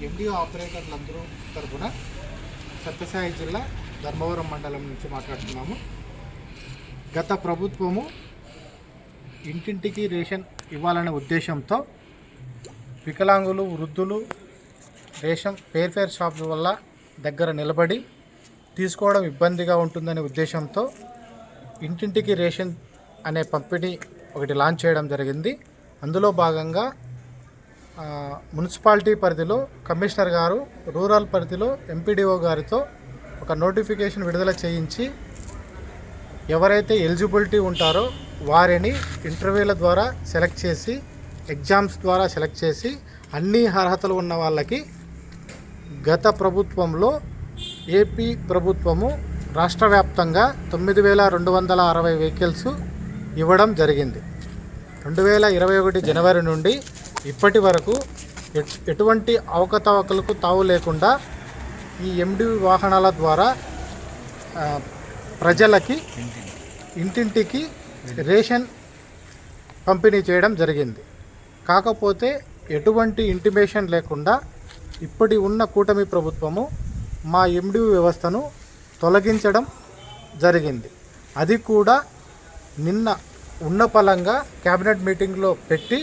MDO ఆపరేటర్లందరూ తరఫున సత్యసాయి జిల్లా ధర్మవరం మండలం నుంచి మాట్లాడుతున్నాము. గత ప్రభుత్వము ఇంటింటికి రేషన్ ఇవ్వాలనే ఉద్దేశంతో వికలాంగులు, వృద్ధులు రేషన్ ఫేర్ షాపుల వల్ల దగ్గర నిలబడి తీసుకోవడం ఇబ్బందిగా ఉంటుందనే ఉద్దేశంతో ఇంటింటికి రేషన్ అనే పంపిణీ ఒకటి లాంచ్ చేయడం జరిగింది. అందులో భాగంగా మున్సిపాలిటీ పరిధిలో కమిషనర్ గారు, రూరల్ పరిధిలో ఎంపీడీఓ గారితో ఒక నోటిఫికేషన్ విడుదల చేయించి ఎవరైతే ఎలిజిబిలిటీ ఉంటారో వారిని ఇంటర్వ్యూల ద్వారా సెలెక్ట్ చేసి, ఎగ్జామ్స్ ద్వారా సెలెక్ట్ చేసి అన్ని అర్హతలు ఉన్న వాళ్ళకి గత ప్రభుత్వంలో ఏపీ ప్రభుత్వము రాష్ట్ర వ్యాప్తంగా 9,260 వెహికల్స్ ఇవ్వడం జరిగింది. 2021 జనవరి నుండి ఇప్పటి వరకు ఎటువంటి అవకతవకలకు తావు లేకుండా ఈ ఎండి వాహనాల ద్వారా ప్రజలకి ఇంటింటికి రేషన్ పంపిణీ చేయడం జరిగింది. కాకపోతే ఎటువంటి ఇంటిమేషన్ లేకుండా ఇప్పటి ఉన్న కూటమి ప్రభుత్వము మా ఎండి వ్యవస్థను తొలగించడం జరిగింది. అది కూడా నిన్న ఉన్న పలంగా క్యాబినెట్ మీటింగ్లో పెట్టి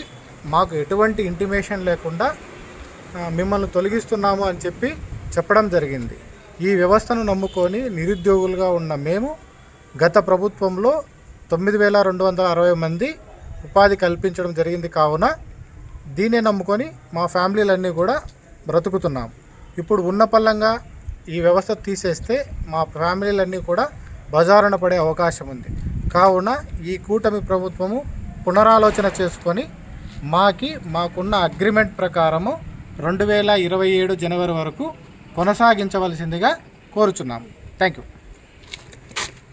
మాకు ఎటువంటి ఇంటిమేషన్ లేకుండా మిమ్మల్ని తొలగిస్తున్నాము అని చెప్పడం జరిగింది. ఈ వ్యవస్థను నమ్ముకొని నిరుద్యోగులుగా ఉన్న మేము గత ప్రభుత్వంలో 9,260 మంది ఉపాధి కల్పించడం జరిగింది. కావున దీన్నే నమ్ముకొని మా ఫ్యామిలీలన్నీ కూడా బ్రతుకుతున్నాం. ఇప్పుడు ఉన్న పల్లంగా ఈ వ్యవస్థ తీసేస్తే మా ఫ్యామిలీలన్నీ కూడా బజారున పడే అవకాశం ఉంది. కావున ఈ కూటమి ప్రభుత్వము పునరాలోచన చేసుకొని మాకున్న అగ్రిమెంట్ ప్రకారము 2027 జనవరి వరకు కొనసాగించవలసిందిగా కోరుచున్నాము. Thank you.